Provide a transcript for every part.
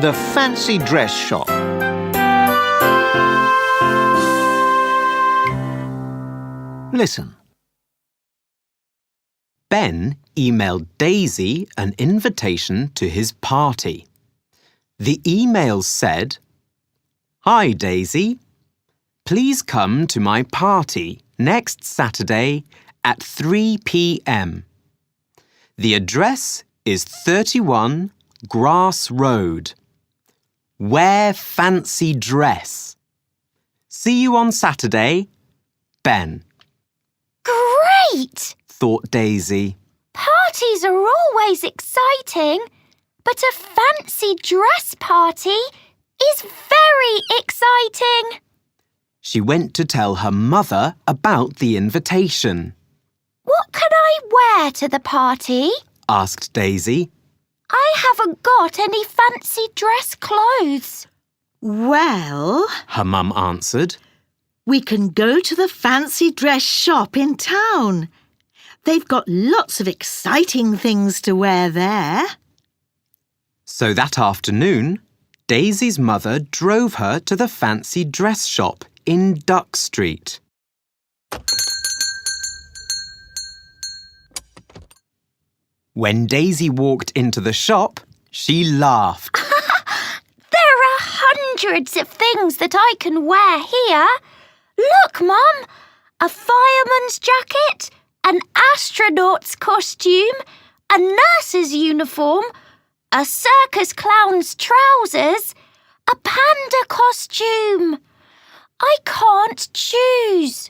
The fancy dress shop. Listen. Ben emailed Daisy an invitation to his party. The email said, "Hi Daisy, please come to my party next Saturday at 3 p.m. The address is 31 Grass Road. Wear fancy dress. See you on Saturday, Ben." Great! thought Daisy. Parties are always exciting, but a fancy dress party is very exciting. She went to tell her mother about the invitation. What can I wear to the party? Asked Daisy. I haven't got any fancy dress clothes. Well, Her mum answered. we can go to the fancy dress shop in town. They've got lots of exciting things to wear there. So that afternoon, Daisy's mother drove her to the fancy dress shop in Duck Street. When Daisy walked into the shop, she laughed. There are hundreds of things that I can wear here. Look, Mum, a fireman's jacket, an astronaut's costume, a nurse's uniform, a circus clown's trousers, a panda costume. I can't choose.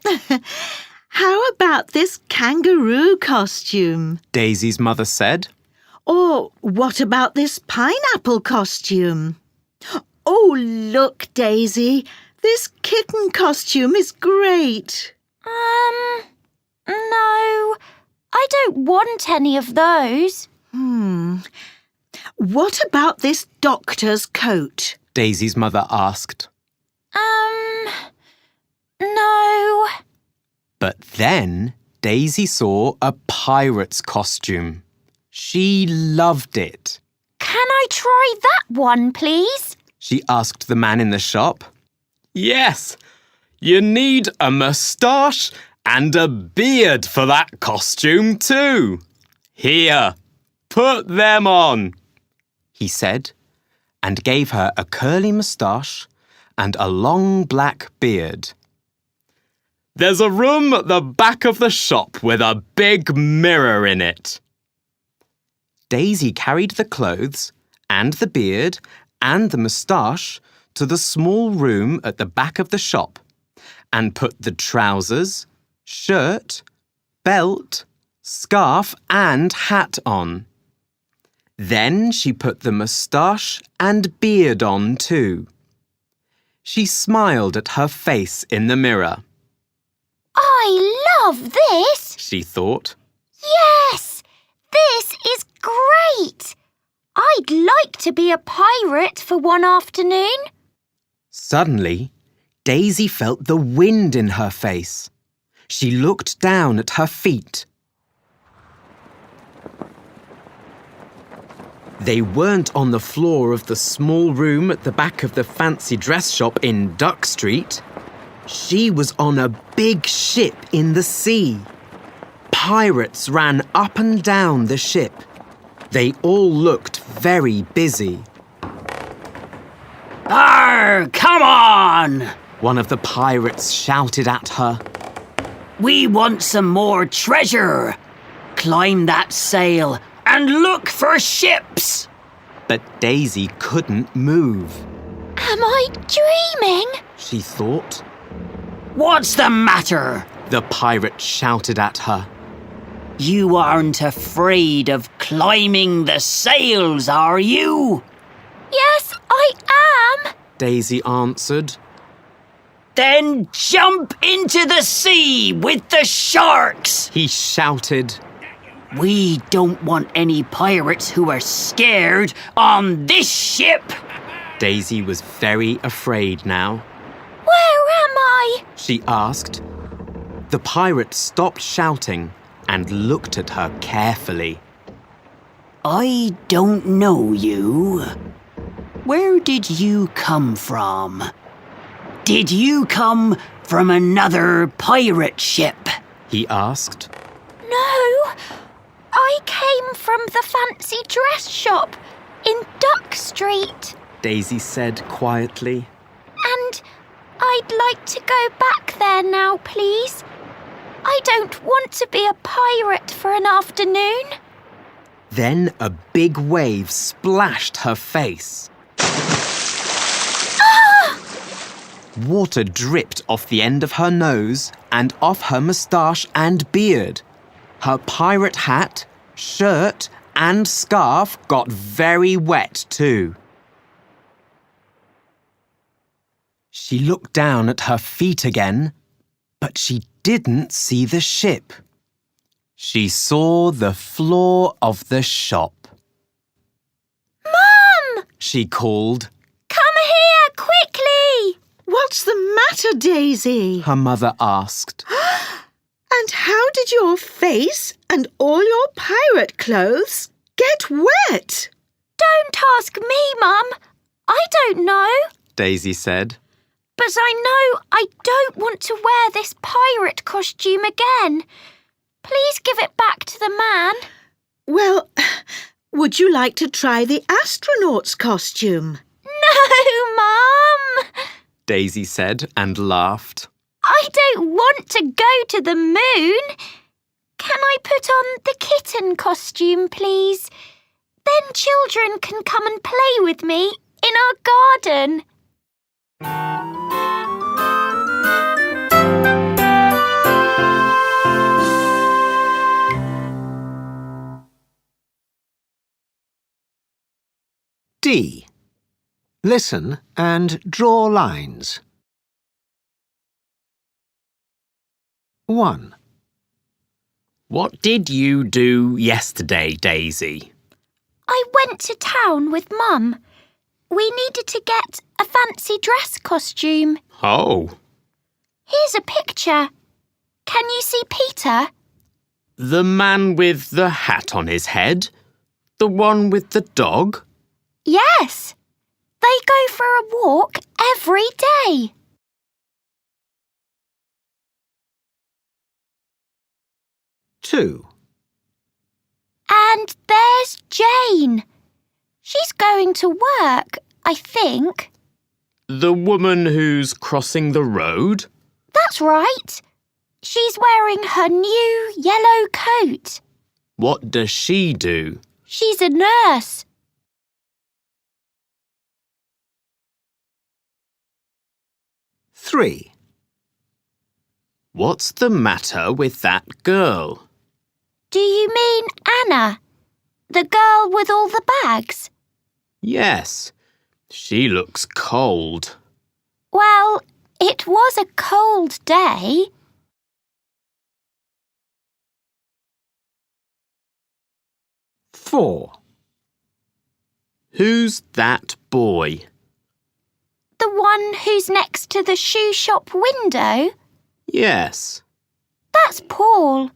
How about this kangaroo costume? Daisy's mother said. Or what about this pineapple costume? Oh, look, Daisy, this kitten costume is great. No, I don't want any of those. What about this doctor's coat? Daisy's mother asked. No. But then Daisy saw a pirate's costume. She loved it. Can I try that one, please? She asked the man in the shop. Yes, you need a moustache and a beard for that costume too. Here, put them on, he said, and gave her a curly moustache and a long black beard. There's a room at the back of the shop with a big mirror in it. Daisy carried the clothes and the beard and the moustache to the small room at the back of the shop and put the trousers, shirt, belt, scarf and hat on. Then she put the moustache and beard on too. She smiled at her face in the mirror. I love this. She thought. Yes, this is great. I'd like to be a pirate for one afternoon. Suddenly, Daisy felt the wind in her face. She looked down at her feet. They weren't on the floor of the small room at the back of the fancy dress shop in Duck Street. She was on a big ship in the sea. Pirates ran up and down the ship. They all looked very busy. Arr, come on! One of the pirates shouted at her. We want some more treasure. Climb that sail and look for ships. But Daisy couldn't move. Am I dreaming? She thought. What's the matter? The pirate shouted at her. You aren't afraid of climbing the sails, are you? Yes, I am. Daisy answered. Then jump into the sea with the sharks. He shouted. We don't want any pirates who are scared on this ship. Daisy was very afraid now. Where am I? She asked. The pirate stopped shouting and looked at her carefully. I don't know you. Where did you come from? Did you come from another pirate ship? He asked. No, I came from the fancy dress shop in Duck Street. Daisy said quietly. And I'd like to go back there now, please. I don't want to be a pirate for an afternoon. Then a big wave splashed her face. Water dripped off the end of her nose and off her moustache and beard. Her pirate hat, shirt, and scarf got very wet too. She looked down at her feet again, but she didn't see the ship. She saw the floor of the shop. Mum! She called. Come here, quickly! What's the matter, Daisy? Her mother asked. And how did your face and all your pirate clothes get wet? Don't ask me, Mum. I don't know. Daisy said. But I know I don't want to wear this pirate costume again. Please give it back to the man. Well, would you like to try the astronaut's costume? No, Mum! Daisy said and laughed. I don't want to go to the moon. Can I put on the kitten costume, please? Then children can come and play with me in our garden. D. Listen and draw lines. 1. What did you do yesterday, Daisy? I went to town with Mum. We needed to get a fancy dress costume. Oh. Here's a picture. Can you see Peter? The man with the hat on his head? The one with the dog? Yes. They go for a walk every day. 2. And there's Jane. She's going to work, I think. The woman who's crossing the road? That's right. She's wearing her new yellow coat. What does she do? She's a nurse. 3. What's the matter with that girl? Do you mean Anna? The girl with all the bags? Yes, she looks cold. Well, it was a cold day. 4. Who's that boy? The one who's next to the shoe shop window? Yes. That's Paul.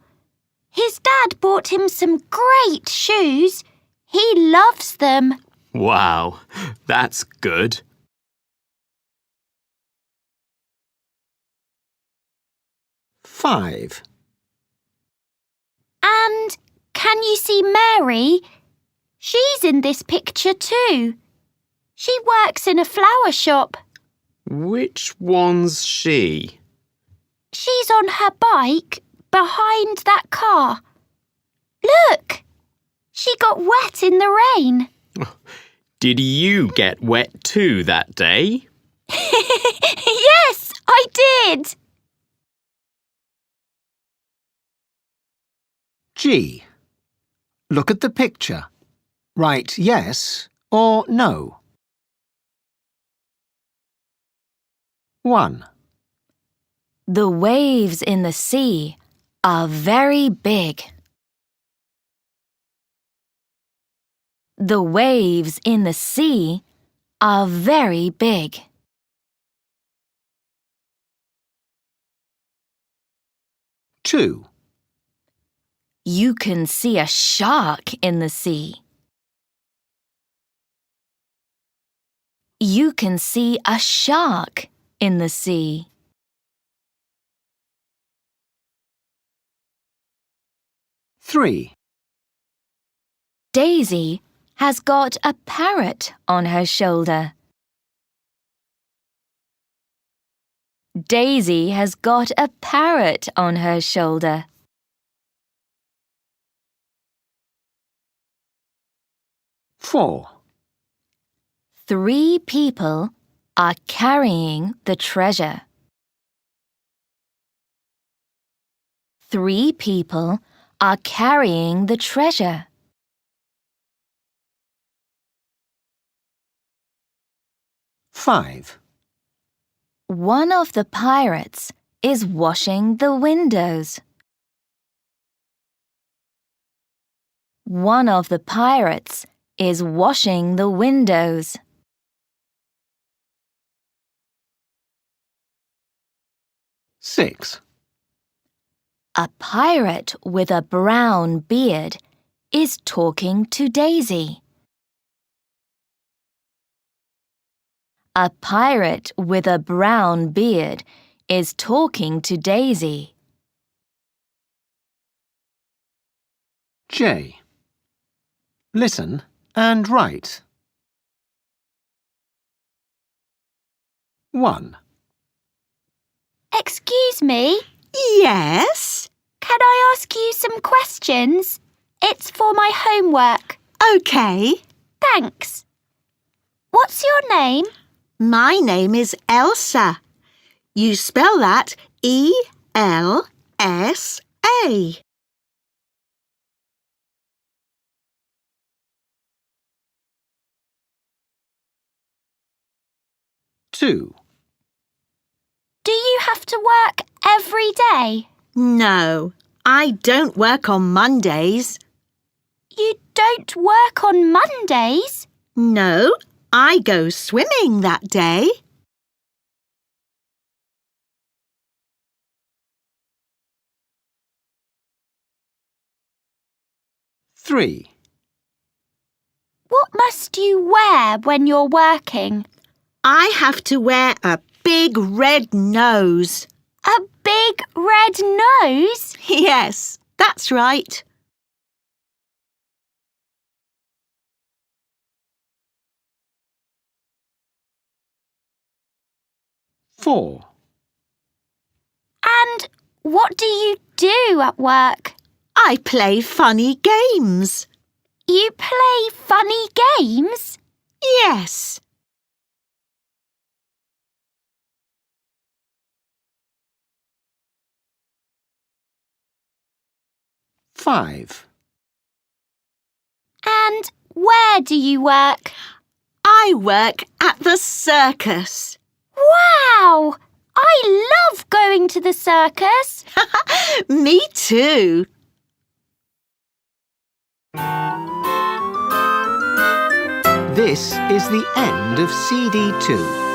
His dad bought him some great shoes. He loves them. Wow, that's good. 5. And can you see Mary? She's in this picture too. She works in a flower shop. Which one's she? She's on her bike behind that car. Look! She got wet in the rain. Did you get wet too that day? Yes, I did. G. Look at the picture. Write yes or no. 1. The waves in the sea are very big. The waves in the sea are very big. 2. You can see a shark in the sea. You can see a shark in the sea. Three. Daisy has got a parrot on her shoulder. Daisy has got a parrot on her shoulder. Four. 3 people are carrying the treasure. 3 people are carrying the treasure. Five. One of the pirates is washing the windows. One of the pirates is washing the windows. Six. A pirate with a brown beard is talking to Daisy. A pirate with a brown beard is talking to Daisy. J. Listen and write. 1. Excuse me, Yes? can I ask you some questions? It's for my homework. OK. Thanks. What's your name? My name is Elsa. You spell that E-L-S-A. 2. Do you have to work every day? No, I don't work on Mondays. You don't work on Mondays? No, I go swimming that day. 3. What must you wear when you're working? I have to wear a big red nose. A big red nose? Yes, that's right. 4. And what do you do at work? I play funny games. You play funny games? Yes. 5. And where do you work? I work at the circus. Wow! I love going to the circus. Me too. This is the end of CD2.